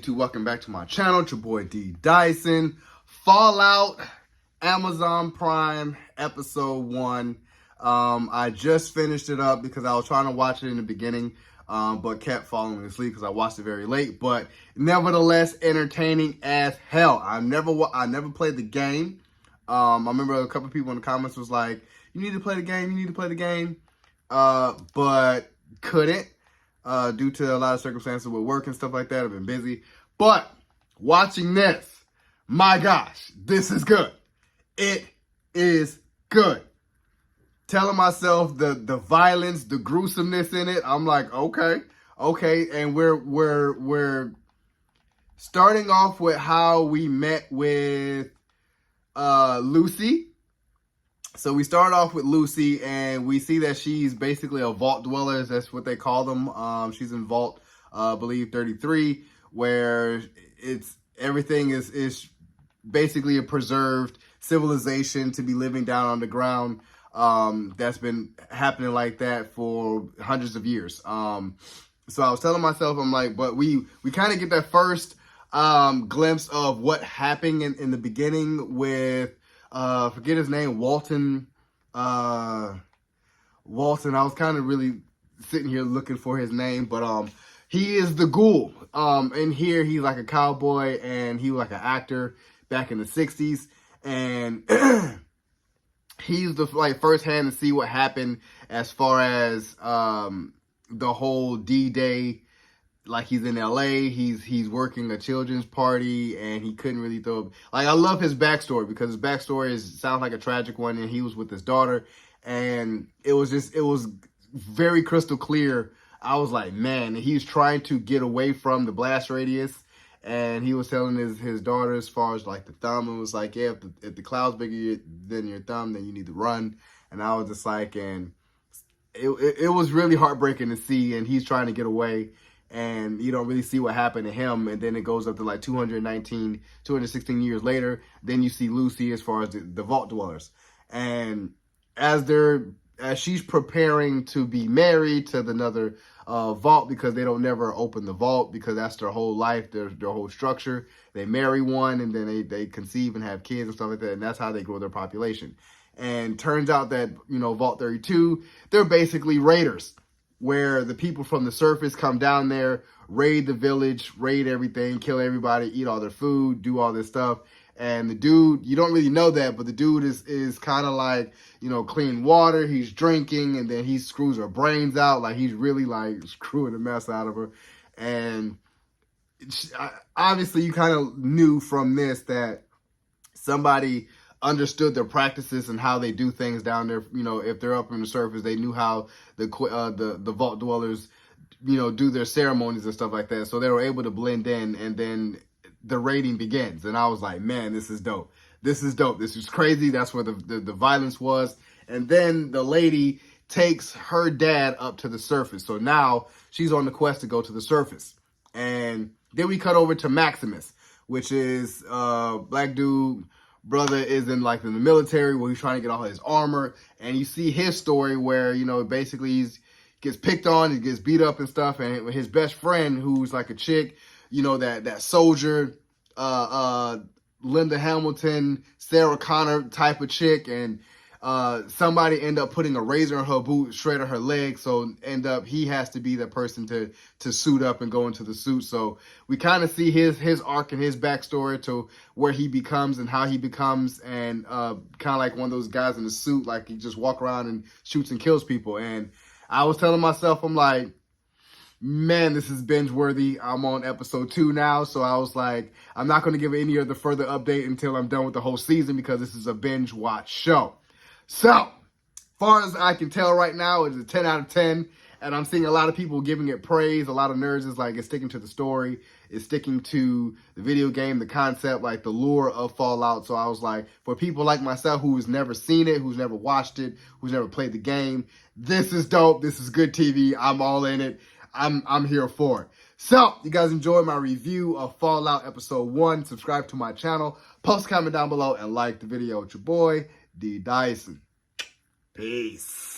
YouTube? Welcome back to my channel. It's your boy D Dyson. Fallout, Amazon Prime, episode 1. I just finished it up because I was trying to watch it in the beginning, but kept falling asleep because I watched it very late. But nevertheless, entertaining as hell. I never played the game. I remember a couple people in the comments was like, "You need to play the game. You need to play the game," but couldn't. Due to a lot of circumstances with work and stuff like that. I've been busy. But watching this, my gosh, this is good. It is good. Telling myself the violence, the gruesomeness in it, I'm like, okay. And we're starting off with how we met with Lucy. So we start off with Lucy, and we see that she's basically a vault dweller. That's what they call them. She's in vault, I believe 33, where everything is basically a preserved civilization to be living down on the ground. That's been happening like that for hundreds of years. So I was telling myself, I'm like, but we kind of get that first glimpse of what happened in the beginning with forget his name, Walton. I was kind of really sitting here looking for his name, but he is the ghoul. In here, he's like a cowboy, and he was like an actor back in the 60s, and he's the first hand to see what happened as far as the whole D-Day. Like, he's in LA, he's working a children's party, and he couldn't really throw. Like, I love his backstory because his backstory sounds like a tragic one, and he was with his daughter, and it was very crystal clear. I was like, man, he's trying to get away from the blast radius, and he was telling his daughter as far as like the thumb, and was like, yeah, if the cloud's bigger than your thumb, then you need to run. And I was just like, and it was really heartbreaking to see, and he's trying to get away. And you don't really see what happened to him. And then it goes up to like 216 years later. Then you see Lucy as far as the vault dwellers. And as she's preparing to be married to another vault, because they don't never open the vault, because that's their whole life, their whole structure. They marry one, and then they conceive and have kids and stuff like that. And that's how they grow their population. And turns out that, Vault 32, they're basically raiders, where the people from the surface come down there, raid the village, raid everything, kill everybody, eat all their food, do all this stuff. And the dude, you don't really know that, but the dude is kind of like, clean water. He's drinking, and then he screws her brains out. Like, he's really like screwing the mess out of her. And obviously you kind of knew from this that somebody understood their practices and how they do things down there. If they're up on the surface, they knew how the vault dwellers, do their ceremonies and stuff like that. So they were able to blend in, and then the raiding begins. And I was like, man, this is dope. This is dope. This is crazy. That's where the violence was. And then the lady takes her dad up to the surface. So now she's on the quest to go to the surface. And then we cut over to Maximus, which is black dude. Brother is in the military, where he's trying to get all his armor, and you see his story where, basically he gets picked on, he gets beat up and stuff, and his best friend, who's like a chick, that soldier, Linda Hamilton, Sarah Connor type of chick, and somebody end up putting a razor in her boot, shredding her leg, so he has to be the person to suit up and go into the suit. So we kind of see his arc and his backstory to where he becomes and how he becomes, and kind of like one of those guys in the suit, like he just walk around and shoots and kills people. And I was telling myself, I'm like, man, this is binge worthy. I'm on episode 2 now. So I was like, I'm not going to give any other further update until I'm done with the whole season, because this is a binge watch show. So, far as I can tell right now, it's a 10 out of 10, and I'm seeing a lot of people giving it praise. A lot of nerds is like, it's sticking to the story, it's sticking to the video game, the concept, like the lure of Fallout. So I was like, for people like myself who's never seen it, who's never watched it, who's never played the game, this is dope. This is good TV. I'm all in it. I'm here for it. So, you guys enjoyed my review of Fallout Episode 1. Subscribe to my channel, post a comment down below, and like the video. It's your boy, D Dyson. Peace.